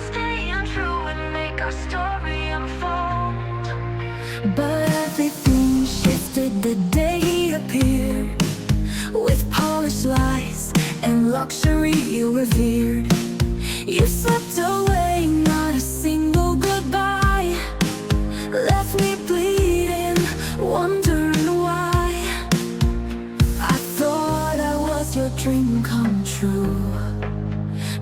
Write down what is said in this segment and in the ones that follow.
staying true and make our story unfold. But everything shifted the day he appeared, with polished lies and luxury you revered. You slipped away, not a single goodbye, left me bleeding, wondering why. I thought I was your dream come true,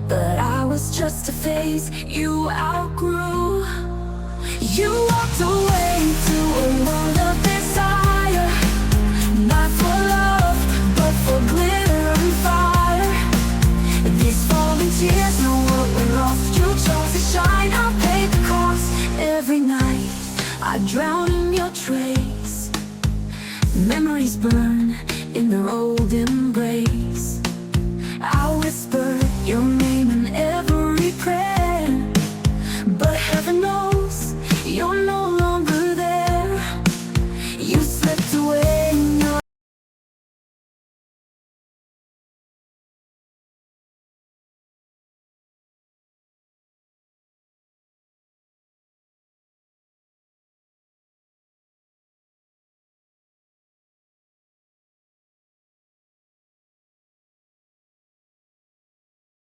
but I was just a phase you outgrew. You walked away to a world